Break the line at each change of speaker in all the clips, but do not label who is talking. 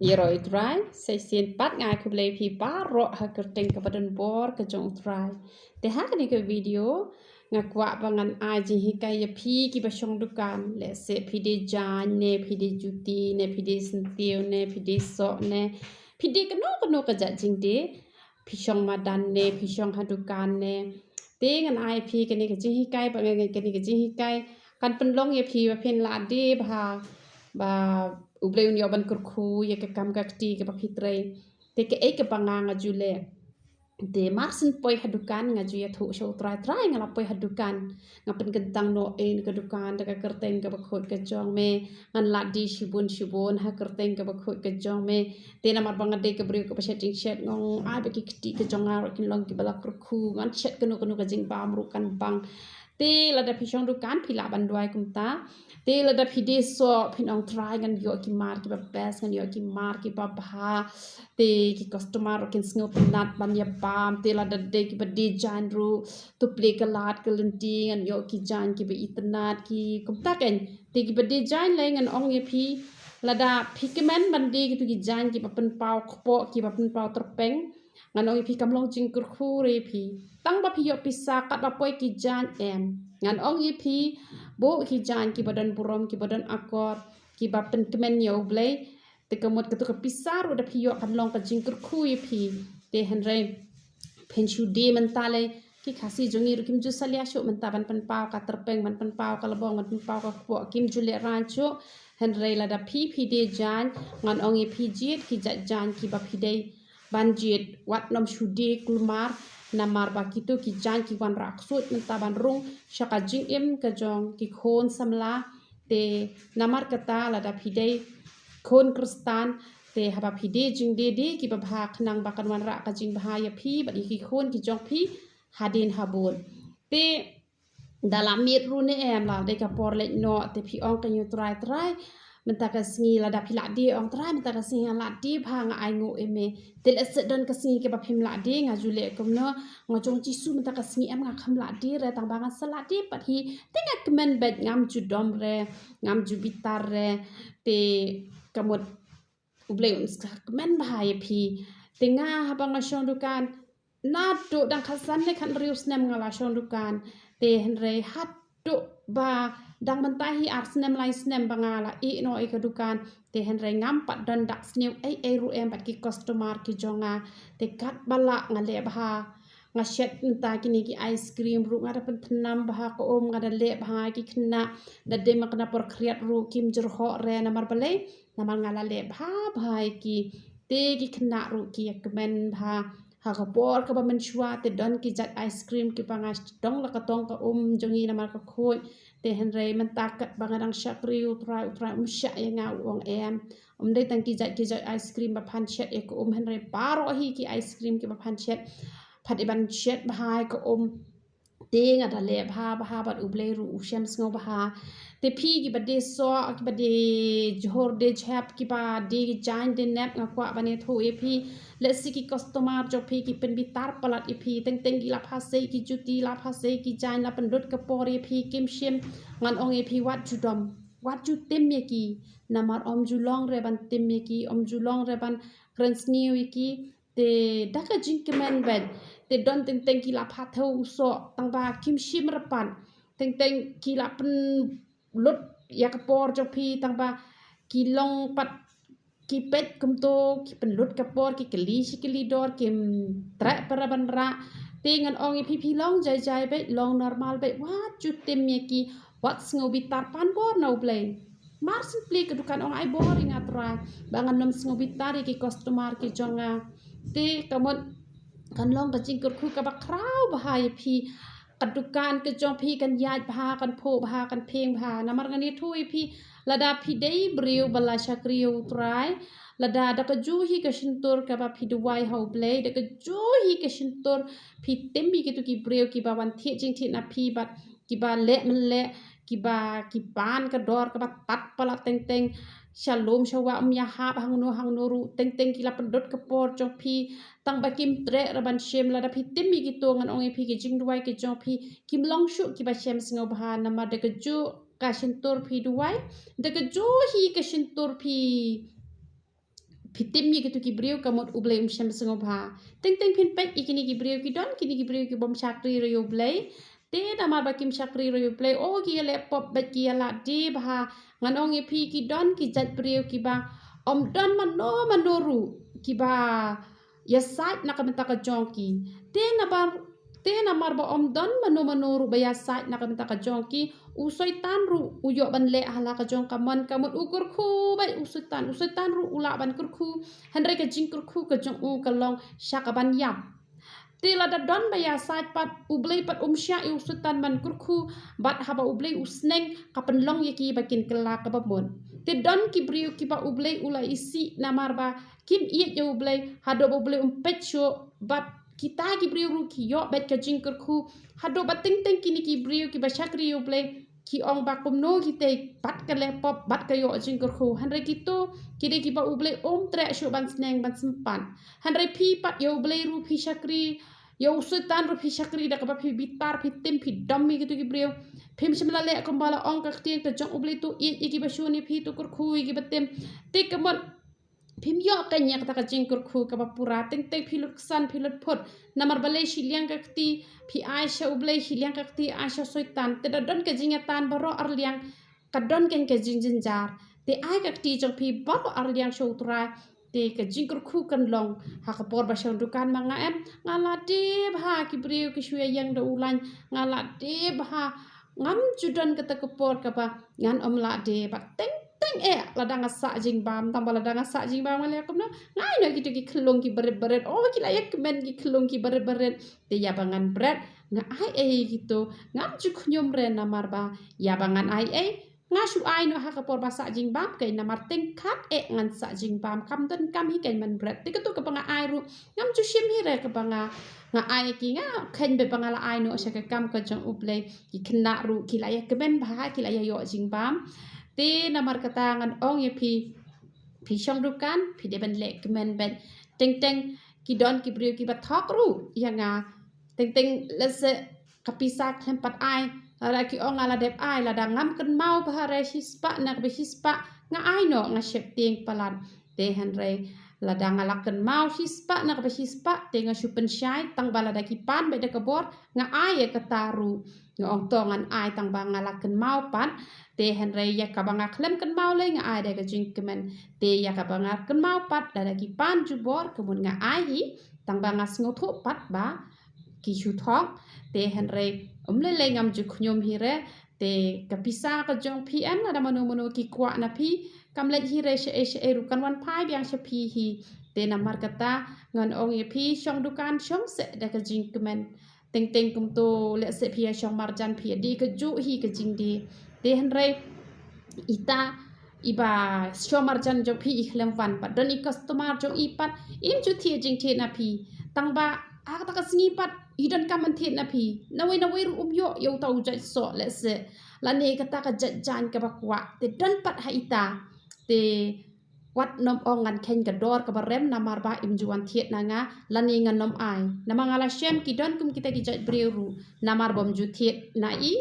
Yeroi dry, say sin pat ngai ku play pi paro ha kerteng ke badan bor ke jong dry. Te ha ni ke video ngakwa bangan aji hikai ya pi ki basong dukan le se pi de jan ne pi de juti ne pi de sentiu ne pi de so ne pi de keno ke ja jing de pi song madan ne pi song ha dukan ne te ngan ai pi ke ni ke jing hikai bangan ke ni ke jing hikai kan penlong ya pi ba pen la de ba ublay unyo ban kurku ya ke kam kakti ke papitre te ke ke panganga jule te marsin poi hadukan ngaju ya thu show try ngala poi hadukan ngapen gentang no en ke dukan te ke kerteng ke bakhot ke jong me ngan ladi shibun ha kerteng ke bakhot ke jong me te na mar bangade ke bri ke setting set ngong ai be ki kti ke jong aro kin long ki bala kurku ngan set kenu ke jing bam rukan bang te lada pisong dukan pila banduai kumta te lada pide so pinong try ngan yo ki mar ki best ngan yo ki mar ki babha te ki customer kin sngo penat ban ya bam te lada de ki bade jan ru tu play kalat kelenti ngan yo ki jan ki be itanat ki kumta ken te ki bade jan le ngan ong ye pi lada pikemen bande ki tu ki jan ki papen pau kpo ki papen pau terpeng ngan ong pi kamlong jing kurku re pi tang ba pi yo pisa kat ba poi ki jan em ngan ong yi pi bo ki jan ki badan burom ki badan akor ki ba pen kemen yo blay te kemot ke tu ke pisar udah pi yo kan long ka jing kurku yi pi te henre pen shu de mentale ki khasi jongi ru kim ju salia shu menta ban pen pau ka terpeng ban pen pau ka lebong ban pen pau ka kpo kim ju le rancho henre la da pi de jan ngan ong yi pi jit ki jan ki ba pi de banjit wat nom shude kulmar namar bakitu ki jan ki wan raksut menta ban rung shaka jing im ka jong ki khon samla te namar kata la da phide khon kristan te haba phide jing de ki ba bha khnang bakan wan ra ka jing bha ya phi ba ki khon ki jong phi hadin habon te dalam mit ru ne em la de ka por le no te phi ong ka nyu try menta ka singi la da phila di ong try menta ka singi la di pha nga ai ngo eme tel se don ka singi ke ba phim la di nga jule kom no ngo jong chi su menta ka singi em nga kham la di re tang ba nga sala di pat hi te nga kemen bet ngam ju dom re ngam ju bitar re te kamot uble uns ka kemen ba ye phi te nga ha ba nga shong dukan na do dang khasan le khan rius nem nga la shong dukan te henre hat do ba dang mentahi arsnem lai snem bangala i no e kedukan te henre ngam pat dan dak snew ai ru em pat ki customer ki jonga te kat bala ngale bha nga shet nta kini ki ice cream ru ngada pen thnam bha ko om ngada le bha ki khna da de makna por kriat ru kim jur ho re na mar bale na mar ngala le bha ki te ki khna ru ki ekmen bha ha ka por ka ba men shwa te don ki jat ice cream ki pangas dong la ka tong ka jongi na mar ka khoi te henre man takat bangadang syakri utrai musya yang ngawang em dai tang ki jat ice cream ba phan chet e ko henre paro hi ki ice cream ki ba phan chet phat iban chet bahai ko ting ada le bha bat uble ru ushem sngo bha te phi ki bade so ki bade jhor de chap ki ba de jain de nep nga kwa bane tho e phi le si ki customer jo phi ki pen bitar palat e phi teng ki la pha se ki juti la pha se ki jain la pen dot ka por e phi kim shem ngan ong e phi wat judom wat ju tem ye ki namar om ju long re ban tem ye ki om ju long re ban krans new ki te daka jing kemen ben te don teng ki la pha thau so tang ba kim shim rapan teng ki la pen lut ya ka por jo phi tang ba ki long pat ki pet kum to ki pen lut ka por ki kali si kali dor kim tra para ban ra tengan ong pi long jai be long normal be wat ju tem ye ki wat sngo bitar pan bor no play mar simply kedukan ong ai boring atra bangan nom sngo bitar ki customer ki jonga te kamot kan long ka jing kur khu ka ba kraw bahai phi kedukan ke jong phi kan yaj bha kan pho bha kan pheng bha namar ngani thui phi lada phi dei briu bala shakriu trai lada da ka ju hi ka shintur ka ba phi duwai ho play da ka ju hi ka shintur phi tembi ki tu ki briu ki ba wan thi jing thi na phi bat ki ba le man le ki ba ki pan ka dor ka ba tat pala teng shalom shawa ya ha hang no ru teng ki la pendot ka por jong phi tang ba kim tre raban shem la da phi tembi ki to ngan ong phi ki jing duwai ki jong phi kim long shu ki ba shem singo bha na ma de ka ju ka shintur phi duwai de ka ju hi ka shintur phi Fitim mi gitu kibriu kamot ublay syam sengobha ting pin pek ikini kibriu kidon kini kibriu ki bom chakri royo ublay te nama bakim chakri royo ublay oh ki laptop bet ki ala di bha nganong epi kidon ki jat briu ki ba om don manoru ki ba ya site nakamenta ka jonki te namar ba om don manoru ba ya site nakamenta ka jonki usoi tanru uyo ban le hala ka jong kaman kamut ukur khu bai usoi tan ru ula ban kur khu handre ka jing kur khu ka jong kalong syakaban yam tila da don ba ya site pat ublei pat sya usoi tan man kur khu bat haba ublei usneng kapan long yaki bakin kela ka bamon te don ki briu ki ba ublei ula isi namar ba kim iet ya ublei hado ublei pecho bat kita ki briu ru ki yo bet ka jing kur khu hado bating kini ki briu ki ba chakri ublei ki ong bakum no ki te bat ka laptop bat ka yo jing kur khu hanre gitu kide ki ba ublei tre shu ban sneng ban sempan hanre pi pat yo ublei ru pi chakri yo usutan ru pi chakri da ka ba pi bitar pi tim pi dommi gitu ki briu phim simla le ko bala ong ka tien ka jong ublei tu ki ba shu ni pi tu kur khu ki batem te kamot phim yo kanya kata ka jing kur khu ka ba pura ting philut san philut phot namar balai shiliang ka ti phi aisha ublei shiliang ka ti aisha soitan te don ka jing tan baro arliang ka don ken ka jing jinjar te ai ka ti jong phi baro arliang sho tra te ka jing kur khu kan long ha ka por ba shon dukan manga em ngala de bha ki briu ki shwe yang da ulan ngala de bha ngam judan kata ka por ka ba ngan omla de ba teng ladang asa jing bam tambah ladang asa jing bam ngale akum no ngai no gitu ki kelung ki beret oh ki layak kemen ki kelung ki beret te ya bangan bread ngai gitu ngam juk nyom re namar ba ya bangan ai ngasu ai no ha ka por ba sa jing bam kai namar ting khat ngan sa jing bam kam don kam hi kai man bread te ka tu ka banga ai ru ngam ju shim hi re ka banga nga ai ki nga khen be banga la ai no sha ka kam ka jong uplay ki khna ru ki layak kemen ba ki layak yo jing bam te namar katangan ong ye pi shong dukan pi de ben lek men ben teng ki don ki briu ki bathok ru yanga teng lese kapisa klempat ai la ki ong ala dep ai la dangam kan mau bahare hispa nak be hispa nga ai no nga shep ting palan te hanre la dangala kan mau hispa nak be hispa te nga supen syai tang bala da ki pan be de kabor nga ai ye kataru nga ong tongan ai tang bangala kan mau pan te hanre ya kabanga klem kan mau le nga ai de ka jing kemen te ya kabanga kan mau pat da ki pan jubor kemun nga ai hi tang banga sngoth pat ba ki shu thok te hanre le ngam ju khnyom hi re te kapisa ka jong pm na da manu ki kwa na pi kam le hi re she ru kan wan phai byang she pi hi te namar kata ngan ong ye pi shong dukan shong se da ka jing kemen teng kum to le se pi shong marjan pi di ka ju hi ka jing di te hanre ita iba shomarjan jo phi ikhlem wan pa don i customer jo i pat im ju thie jing the na phi tangba a ta ka singi pat i don kam an the na phi nawai ru yo tau jai so le se la ne ka ta ka jan ka ba kwa te don pat ha ita te wat nom ongan khen ka dor ka barem namar ba im juan thiet na nga lani ngan nom ai namanga la shem ki don kum kita ki jat breu namar bom ju thiet na i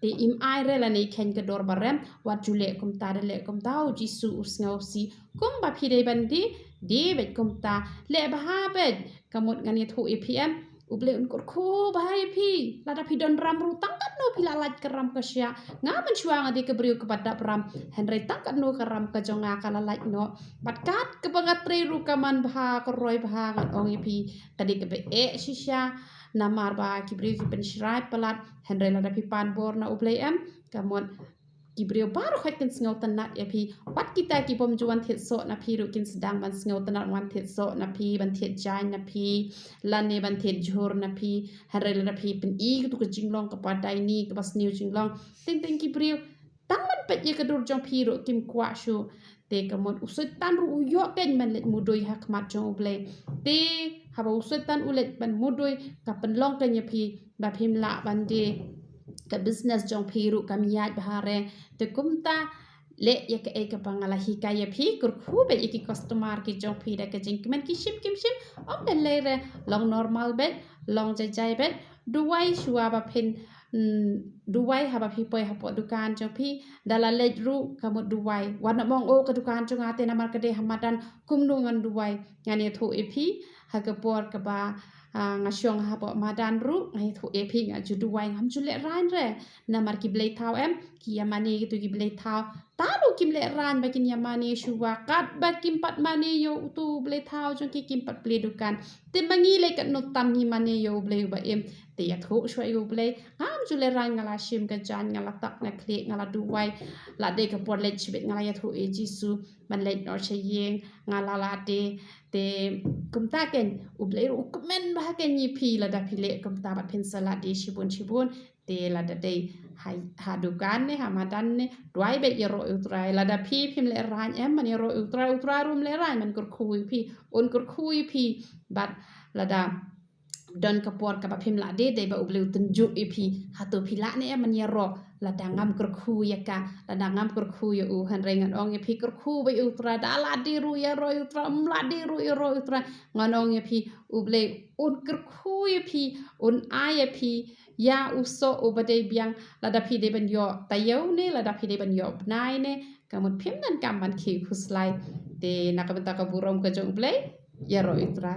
te im ai re lani khen ka dor barem wat jule kum ta le kum tau jisu usngau si kum ba phi de bandi de bet kum ta le ba ha bet kamut ngani thu epm uble unkor khu bahai phi lada phi don ram ru tangkat no phi lalat keram ka sya nga man chuang adi ke briu ke pada ram henry tangkat no keram ka jonga kala lalat no batkat ke bangatri ru kaman bha ko roi bha ngat ong phi tadi ke be shisha namar ba ki briu ki pen shrai palat henry lada phi pan bor na uble em kamot ki briu baru khat kin sngaw tanat ya phi wat kita ki bom juan thet so na phi ru kin sedang ban sngaw tanat wan thet so na phi ban thet jai na phi lane ban thet jhor na phi harel na phi pen i tu ka jinglong ka padai ni ka bas new jinglong teng ki briu tang man pet ye ka dur jong phi ru kim kwa shu te ka mon usut tan ru yo ken man let mudoi hak mat jong ble te haba usut tan ulet ban mudoi ka pen long ka nya phi ba phim la ban de ka business jong phiru kam yat bahare te kumta le ya ka e ka pangala hikaya phi kur khu be iki customer ki jong phi da ka jing kimen ki shim om den le re long normal bet long jai bet duwai shua ba phin duwai haba phi poi hapo dukan jong phi dala lej ru kamut duwai wan mong o ka dukan jong ate namar kade hamadan kumnungan duwai ngani thu e phi ha ka por ka ba ngasyong hapo madan ru ngai thu e phi nga ju duwai ngam ju le ran re namar ki blei thau em ki yamani gitu ki blei thau ta lu kim le ran ba kin yamani shuwa kat ba kim pat mani yo tu blei thau jong ki kim pat ple dukan te mangi le kat no tam hi mani yo blei ba em te ya thu shwai yo blei ngam ju le ran ngala shim ka jan ngala tak na kle ngala duwai la de ka por le chibet ngala ya thu e jisu man le nor che yeng ngala la de te kum ta ken u blei u komen ba ken yi phi la da phi le kum ta ba phen sala de shibun te la da de ha dukan ne ha madan ne dwai be yero utrai la da phi phim le ran em man yero utrai rum le ran man kur khui phi on kur khui phi bat la da don kapor ka phim la de ba ubleu tunjuk ipi hatu phila ne man yero la dangam kur khu ya ka la dangam kur khu ya u han rengan ong ipi kur khu ba utra da la di ru ya ro utra la di ru ya ro utra nganong ipi uble un kur khu ipi un ai ipi ya uso ubade biang la da phi de ban yo tayo ne la da phi de ban yo nai ne kamun phim nan kam ban khi khuslai te nakabenta ka burom ka jong ble ya ro utra